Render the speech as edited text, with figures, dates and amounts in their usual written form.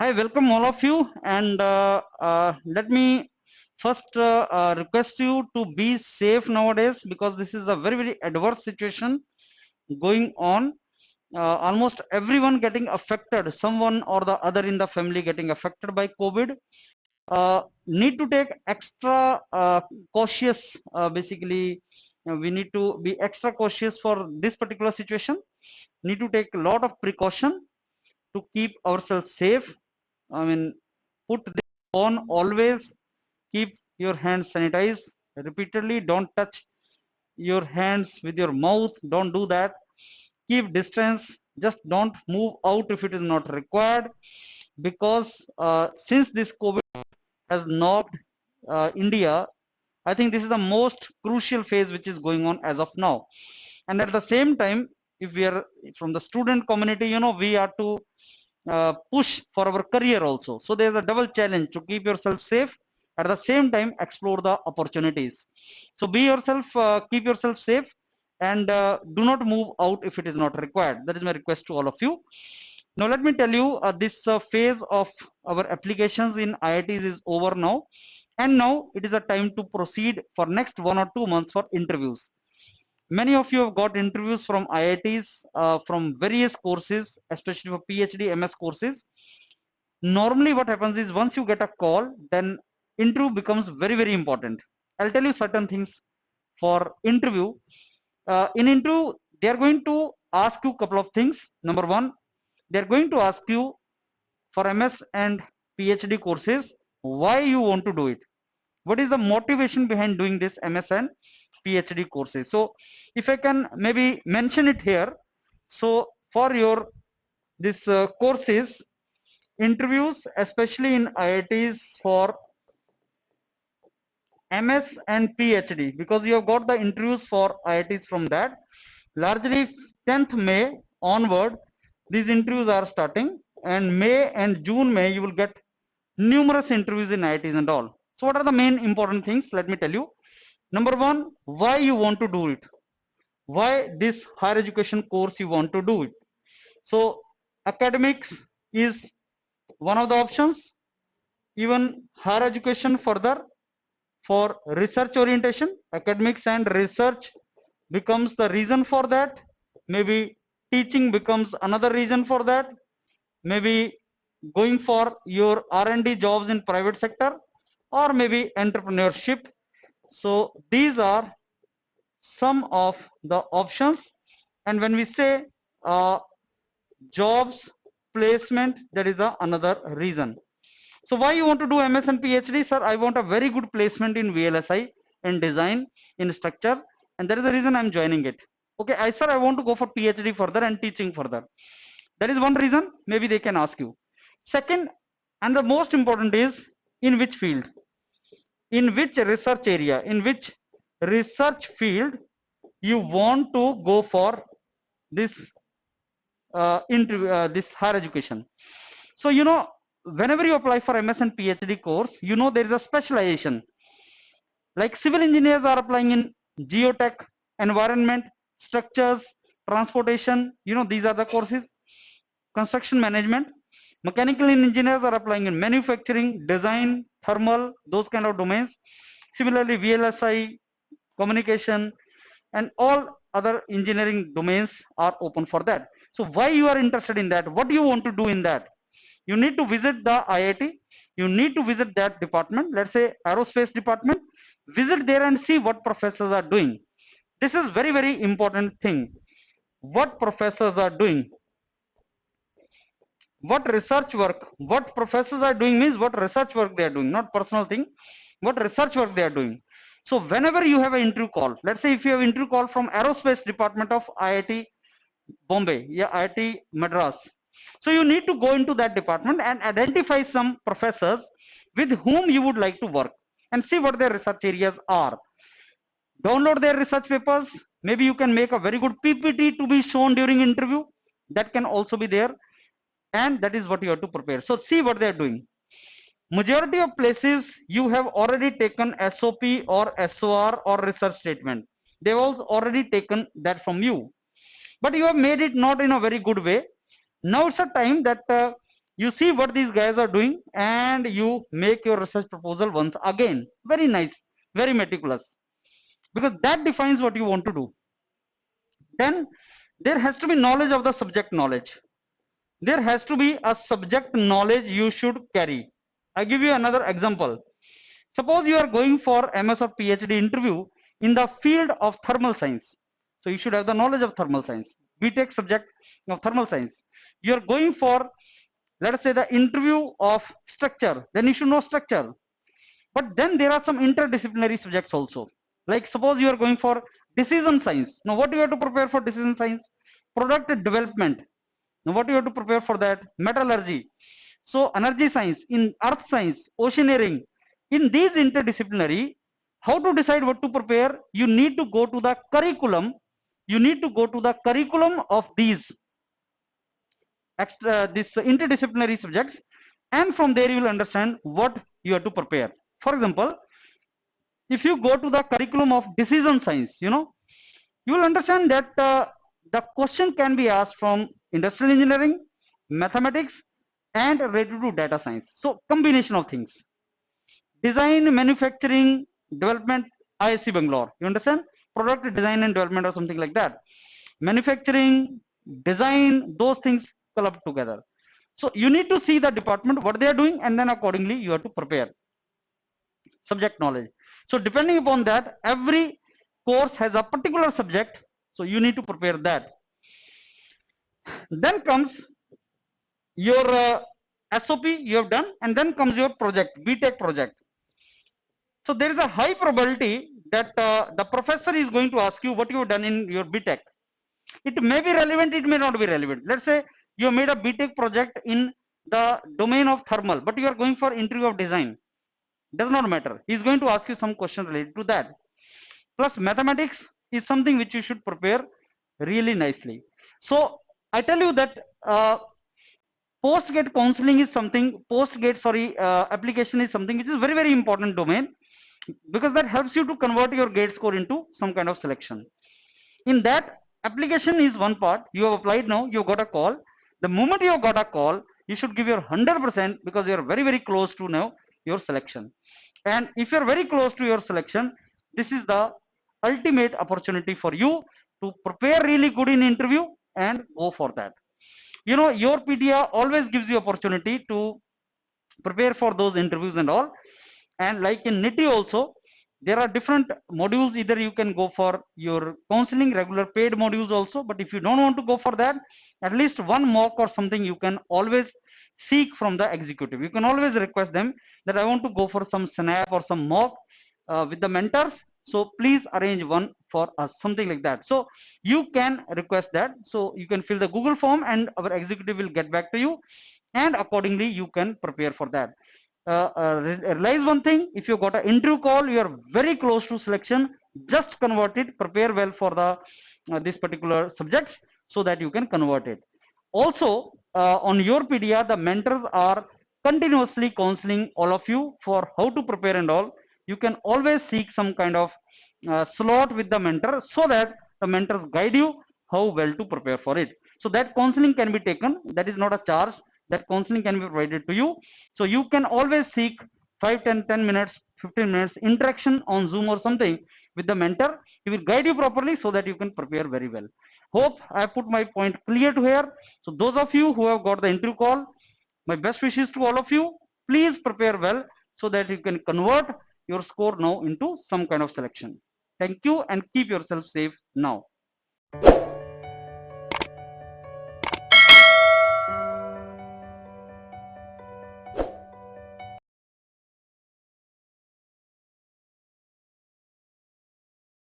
Hi, welcome all of you, and let me first request you to be safe nowadays because this is a very adverse situation going on. Almost everyone getting affected, someone or the other in the family getting affected by COVID. Need to take extra cautious. Basically, we need to be extra cautious for this particular situation. Need to take a lot of precaution to keep ourselves safe. I mean, put this on always. Keep your hands sanitized repeatedly. Don't touch your hands with your mouth. Don't do that. Keep distance. Just don't move out if it is not required. Because since this COVID has knocked India, I think this is the most crucial phase which is going on as of now. And at the same time, if we are from the student community, we are to push for our career also. So there's a double challenge to keep yourself safe, at the same time explore the opportunities. So be yourself, keep yourself safe, and do not move out if it is not required. That is my request to all of you. Now let me tell you, this phase of our applications in IITs is over now, and now it is a time to proceed for next 1 or 2 months for interviews. Many of you have got interviews from IITs, from various courses, especially for PhD, MS courses. Normally what happens is once you get a call, then interview becomes very important. I'll tell you certain things for interview. In interview, they are going to ask you a couple of things. Number one, they're going to ask you for MS and PhD courses, why you want to do it. What is the motivation behind doing this MS and PhD courses? So if I can maybe mention it here. So for your this courses, interviews, especially in IITs for MS and PhD, because you have got the interviews for IITs from that. Largely 10th May onward, these interviews are starting, and May and June, May, you will get numerous interviews in IITs and all. So what are the main important things? Let me tell you. Number one, why you want to do it. Why this higher education course you want to do it. So academics is one of the options. Even higher education further for research orientation, academics and research becomes the reason for that. Maybe teaching becomes another reason for that. Maybe going for your R&D jobs in private sector, or maybe entrepreneurship. So these are some of the options. And when we say uh, jobs placement, there is another reason. So why you want to do MS and PhD? Sir, I want a very good placement in VLSI, in design, in structure, and that is the reason I'm joining it. Okay, sir, I want to go for PhD further and teaching further. That is one reason. Maybe they can ask you. Second, and the most important is, in which field, in which research area, in which research field you want to go for this this higher education. So whenever you apply for MS and PhD course, there is a specialization. Like civil engineers are applying in geotech, environment, structures, transportation. These are the courses. Construction management. Mechanical engineers are applying in manufacturing, design, thermal, those kind of domains. Similarly, VLSI, communication, and all other engineering domains are open for that. So why you are interested in that? What do you want to do in that? You need to visit the IIT. You need to visit that department. Let's say aerospace department. Visit there and see what professors are doing. This is very important thing. What professors are doing, what research work, what professors are doing means what research work they are doing, not personal thing, what research work they are doing. So whenever you have an interview call, let's say if you have interview call from aerospace department of IIT Bombay, yeah, IIT Madras, so you need to go into that department and identify some professors with whom you would like to work and see what their research areas are. Download their research papers. Maybe you can make a very good PPT to be shown during interview. That can also be there, and that is what you have to prepare. So see what they are doing. Majority of places you have already taken SOP or SOR or research statement. They've also already taken that from you, but you have made it not in a very good way. Now it's a time that You see what these guys are doing and you make your research proposal once again. Very nice, very meticulous, because that defines what you want to do. Then there has to be knowledge of the subject knowledge. There has to be a subject knowledge you should carry. I give you another example. Suppose you are going for MS or PhD interview in the field of thermal science. So you should have the knowledge of thermal science. BTech subject of thermal science. You are going for, let us say, the interview of structure. Then you should know structure. But then there are some interdisciplinary subjects also. Like suppose you are going for decision science. Now what do you have to prepare for decision science? Product development. Now what do you have to prepare for that? Metallurgy. So energy science, in earth science, oceaneering. In these interdisciplinary, how to decide what to prepare? You need to go to the curriculum. You need to go to the curriculum of these this interdisciplinary subjects, and from there you will understand what you have to prepare. For example, if you go to the curriculum of decision science, you will understand that the question can be asked from industrial engineering, mathematics, and related to data science. So combination of things. Design, manufacturing, development, ISC Bangalore. You understand? Product design and development or something like that. Manufacturing, design, those things clubbed together. So you need to see the department, what they are doing, and then accordingly you have to prepare subject knowledge. So depending upon that, every course has a particular subject, so you need to prepare that. Then comes your SOP you have done, and then comes your project, BTech project. So there is a high probability that the professor is going to ask you what you have done in your BTech. It may be relevant, it may not be relevant. Let's say you made a BTech project in the domain of thermal, but you are going for interview of design. Does not matter. He is going to ask you some question related to that. Plus mathematics is something which you should prepare really nicely. So I tell you that post-gate counseling is something, application is something which is very, very important domain, because that helps you to convert your gate score into some kind of selection. In that, application is one part. You have applied now, you got a call. The moment you have got a call, you should give your 100%, because you are very, very close to now your selection. And if you are very close to your selection, this is the ultimate opportunity for you to prepare really good in interview and go for that. Your PDA always gives you opportunity to prepare for those interviews and all. And like in NITI also, there are different modules. Either you can go for your counseling, regular paid modules also, but if you don't want to go for that, at least one mock or something you can always seek from the executive. You can always request them that I want to go for some snap or some mock with the mentors, so please arrange one for us, something like that. So you can request that. So you can fill the Google form and our executive will get back to you, and accordingly you can prepare for that. Realize one thing: if you got an interview call, you are very close to selection, just convert it, prepare well for the this particular subjects, so that you can convert it. Also on your PDR, the mentors are continuously counseling all of you for how to prepare and all. You can always seek some kind of slot with the mentor, so that the mentors guide you how well to prepare for it. So that counseling can be taken, that is not a charge, that counseling can be provided to you. So you can always seek 5, 10 minutes, 15 minutes interaction on Zoom or something with the mentor. He will guide you properly so that you can prepare very well. Hope I put my point clear to here. So those of you who have got the interview call, my best wishes to all of you. Please prepare well so that you can convert your score now into some kind of selection. Thank you, and keep yourself safe now.